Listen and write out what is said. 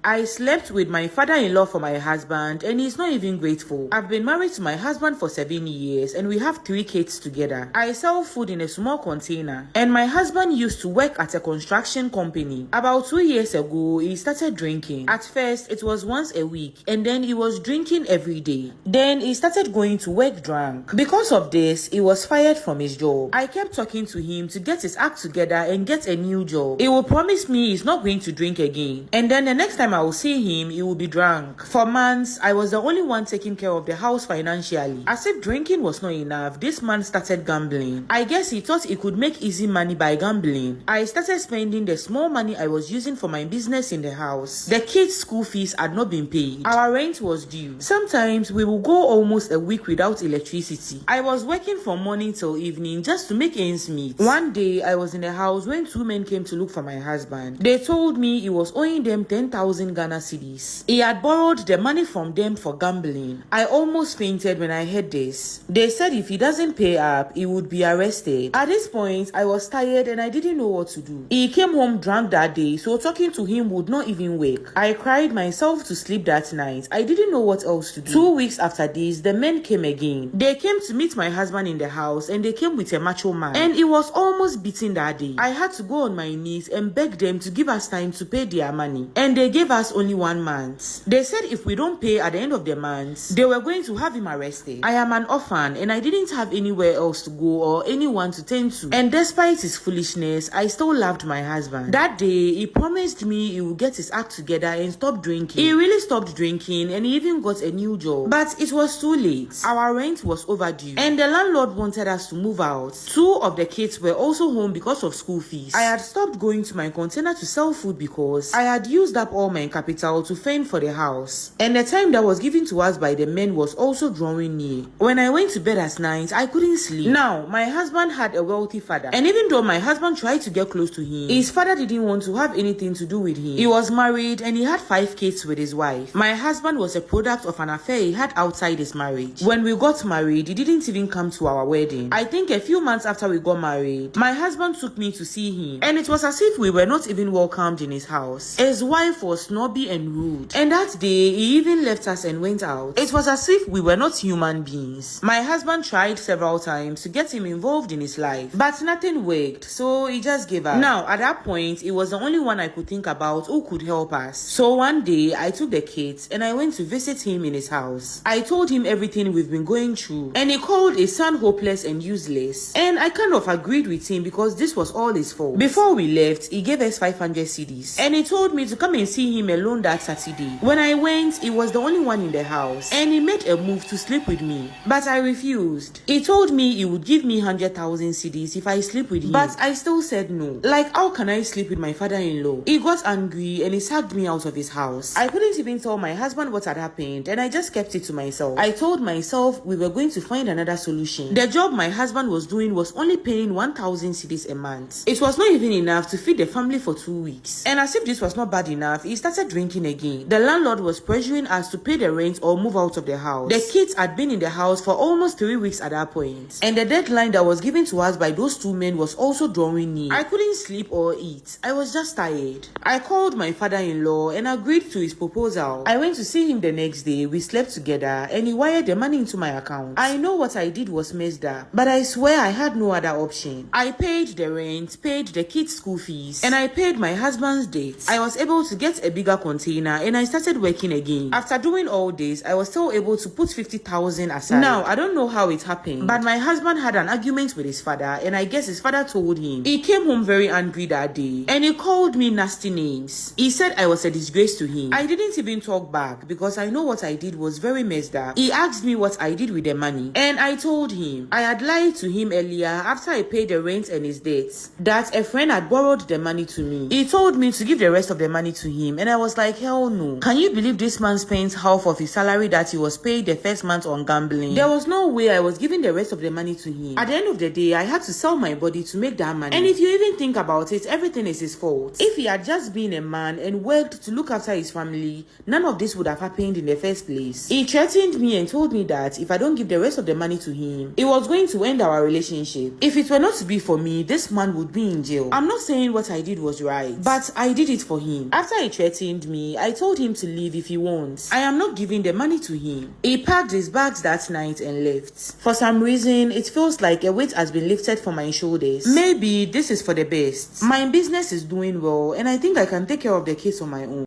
I slept with my father-in-law for my husband, and he's not even grateful. I've been married to my husband for 7 years, and we have 3 kids together. I sell food in a small container, and my husband used to work at a construction company. About 2 years ago, he started drinking. At first, it was once a week, and then he was drinking every day. Then he started going to work drunk. Because of this, he was fired from his job. I kept talking to him to get his act together and get a new job. He will promise me he's not going to drink again, and then the next time I will see him, he will be drunk. For months, I was the only one taking care of the house financially. As if drinking was not enough, this man started gambling. I guess he thought he could make easy money by gambling. I started spending the small money I was using for my business in the house. The kids' school fees had not been paid. Our rent was due. Sometimes we will go almost a week without electricity. I was working from morning till evening just to make ends meet. One day, I was in the house when 2 men came to look for my husband. They told me he was owing them 10,000 Ghana cedis. He had borrowed the money from them for gambling. I almost fainted when I heard this. They said if he doesn't pay up, he would be arrested. At this point, I was tired and I didn't know what to do. He came home drunk that day, so talking to him would not even wake. I cried myself to sleep that night. I didn't know what else to do. 2 weeks after this, the men came again. They came to meet my husband in the house, and they came with a macho man. And he was almost beaten that day. I had to go on my knees and beg them to give us time to pay their money. And they gave us only 1 month. They said if we don't pay at the end of the month, they were going to have him arrested. I am an orphan and I didn't have anywhere else to go or anyone to tend to. And despite his foolishness, I still loved my husband. That day, he promised me he would get his act together and stop drinking. He really stopped drinking and he even got a new job. But it was too late. Our rent was overdue and the landlord wanted us to move out. 2 of the kids were also home because of school fees. I had stopped going to my container to sell food because I had used up all my capital to fend for the house. And the time that was given to us by the men was also drawing near. When I went to bed at night, I couldn't sleep. Now, my husband had a wealthy father. And even though my husband tried to get close to him, his father didn't want to have anything to do with him. He was married and he had 5 kids with his wife. My husband was a product of an affair he had outside his marriage. When we got married, he didn't even come to our wedding. I think a few months after we got married, my husband took me to see him. And it was as if we were not even welcomed in his house. His wife was snobby and rude. And that day, he even left us and went out. It was as if we were not human beings. My husband tried several times to get him involved in his life, but nothing worked, so he just gave up. Now, at that point, he was the only one I could think about who could help us. So one day, I took the kids and I went to visit him in his house. I told him everything we've been going through, and he called his son hopeless and useless. And I kind of agreed with him because this was all his fault. Before we left, he gave us 500 cedis, and he told me to come and see him alone that Saturday. When I went, he was the only one in the house, and he made a move to sleep with me, but I refused. He told me he would give me 100,000 cedis if I sleep with him, but I still said no. Like, how can I sleep with my father-in-law? He got angry and he sacked me out of his house. I couldn't even tell my husband what had happened, and I just kept it to myself. I told myself we were going to find another solution. The job my husband was doing was only paying 1,000 cedis a month. It was not even enough to feed the family for 2 weeks. And as if this was not bad enough, he started drinking again. The landlord was pressuring us to pay the rent or move out of the house. The kids had been in the house for almost 3 weeks at that point, and the deadline that was given to us by those 2 men was also drawing near. I couldn't sleep or eat. I was just tired. I called my father-in-law and agreed to his proposal. I went to see him the next day. We slept together and he wired the money into my account. I know what I did was messed up, but I swear I had no other option. I paid the rent, paid the kids' school fees, and I paid my husband's debts. I was able to get a bigger container and I started working again. After doing all this, I was still able to put 50,000 aside. Now, I don't know how it happened, but my husband had an argument with his father, and I guess his father told him. He came home very angry that day, and he called me nasty names. He said I was a disgrace to him. I didn't even talk back because I know what I did was very messed up. He asked me what I did with the money, and I told him I had lied to him earlier after I paid the rent and his debts, that a friend had borrowed the money to me. He told me to give the rest of the money to him, and I was like, hell no. Can you believe this man spent half of his salary that he was paid the first month on gambling? There was no way I was giving the rest of the money to him. At the end of the day, I had to sell my body to make that money. And if you even think about it, everything is his fault. If he had just been a man and worked to look after his family, none of this would have happened in the first place. He threatened me and told me that if I don't give the rest of the money to him, it was going to end our relationship. If it were not to be for me, this man would be in jail. I'm not saying what I did was right, but I did it for him. After he threatened threatened me. I told him to leave if he wants. I am not giving the money to him. He packed his bags that night and left. For some reason, it feels like a weight has been lifted from my shoulders. Maybe this is for the best. My business is doing well and I think I can take care of the kids on my own.